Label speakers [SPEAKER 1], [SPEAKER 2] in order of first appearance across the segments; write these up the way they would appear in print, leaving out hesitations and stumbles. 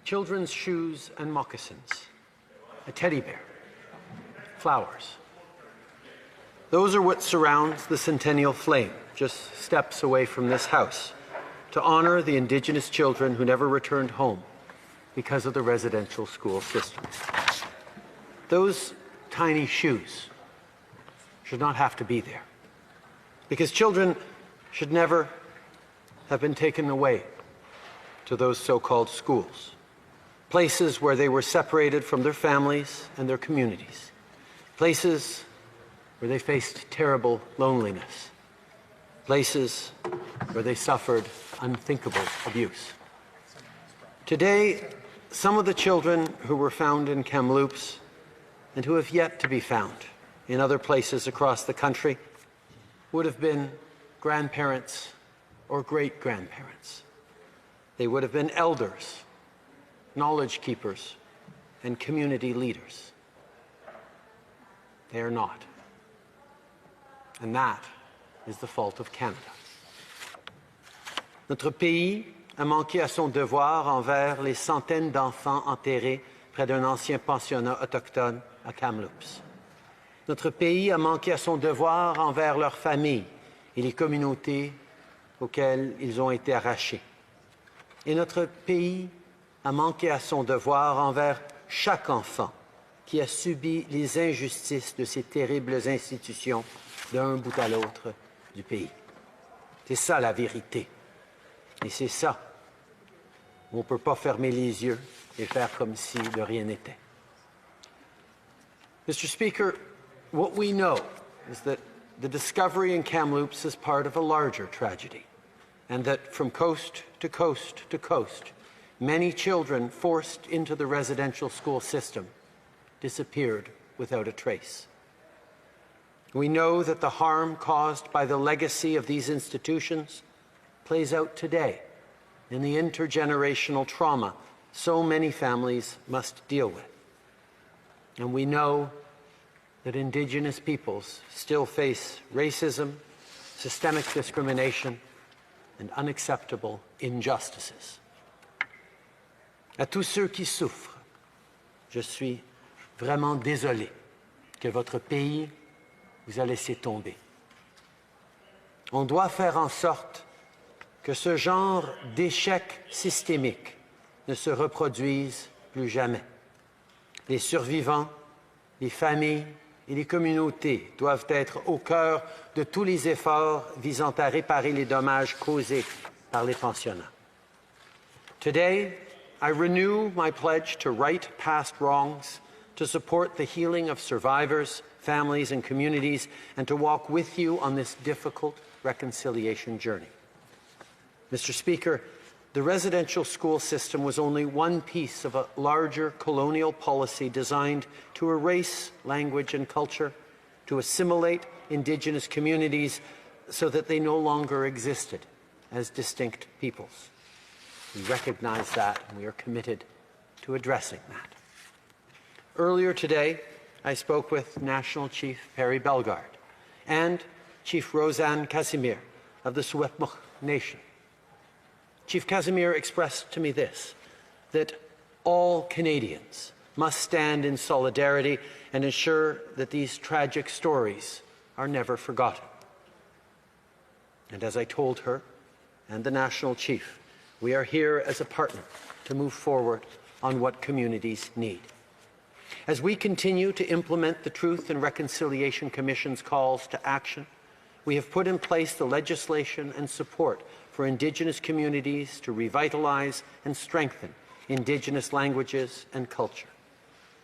[SPEAKER 1] children's shoes and moccasins, a teddy bear, flowers. Those are what surrounds the Centennial Flame, just steps away from this house, to honor the Indigenous children who never returned home because of the residential school system. Those tiny shoes should not have to be there, because children should never have been taken away to those so-called schools, places where they were separated from their families and their communities, places where they faced terrible loneliness, places where they suffered unthinkable abuse. Today, some of the children who were found in Kamloops and who have yet to be found in other places across the country would have been grandparents or great-grandparents. They would have been elders, knowledge keepers, and community leaders. They are not. And that is the fault of Canada. Notre pays a manqué à son devoir envers les centaines d'enfants enterrés près d'un ancien pensionnat autochtone à Kamloops. Notre pays a manqué à son devoir envers leurs familles et les communautés auxquelles ils ont été arrachés. Et notre pays a manqué à son devoir envers chaque enfant qui a subi les injustices de ces terribles institutions d'un bout à l'autre du pays. C'est ça la vérité. Et c'est ça où on ne peut pas fermer les yeux et faire comme si de rien n'était. Mr. Speaker, what we know is that the discovery in Kamloops is part of a larger tragedy, and that from coast to coast to coast, many children forced into the residential school system disappeared without a trace. We know that the harm caused by the legacy of these institutions plays out today in the intergenerational trauma so many families must deal with. And we know that Indigenous peoples still face racism, systemic discrimination, and unacceptable injustices. À tous ceux qui souffrent, je suis vraiment désolé que votre pays vous a laissé tomber. On doit faire en sorte que ce genre d'échec systémique ne se reproduise plus jamais. Les survivants, les familles et les communautés doivent être au cœur de tous les efforts visant à réparer les dommages causés par les pensionnats. Today, I renew my pledge to right past wrongs, to support the healing of survivors, families, and communities, and to walk with you on this difficult reconciliation journey. Mr. Speaker, the residential school system was only one piece of a larger colonial policy designed to erase language and culture, to assimilate Indigenous communities so that they no longer existed as distinct peoples. We recognize that, and we are committed to addressing that. Earlier today, I spoke with National Chief Perry Bellegarde and Chief Roseanne Casimir of the Secwepemc Nation. Chief Casimir expressed to me this, that all Canadians must stand in solidarity and ensure that these tragic stories are never forgotten. And as I told her and the National Chief, we are here as a partner to move forward on what communities need. As we continue to implement the Truth and Reconciliation Commission's calls to action, we have put in place the legislation and support for Indigenous communities to revitalize and strengthen Indigenous languages and culture.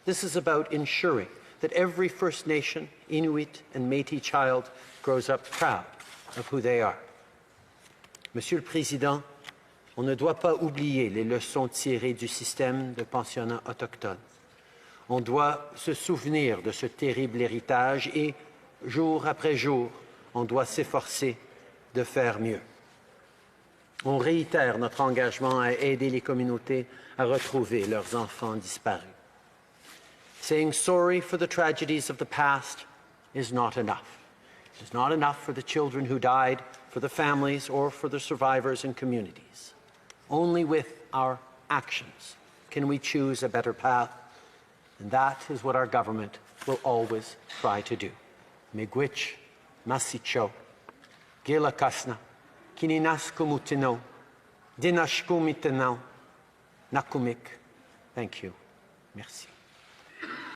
[SPEAKER 1] This is about ensuring that every First Nation, Inuit, and Métis child grows up proud of who they are. Monsieur le Président, on ne doit pas oublier les leçons tirées du système de pensionnat autochtone. On doit se souvenir de ce terrible héritage et, jour après jour, on doit s'efforcer de faire mieux. On réitère notre engagement à aider les communautés à retrouver leurs enfants disparus. Saying sorry for the tragedies of the past is not enough. It is not enough for the children who died, for the families, or for the survivors and communities. Only with our actions can we choose a better path. And that is what our government will always try to do. Miigwech, masicho, gila kasna, kininasku mutino, dinashku mitino, nakumik. Thank you. Merci.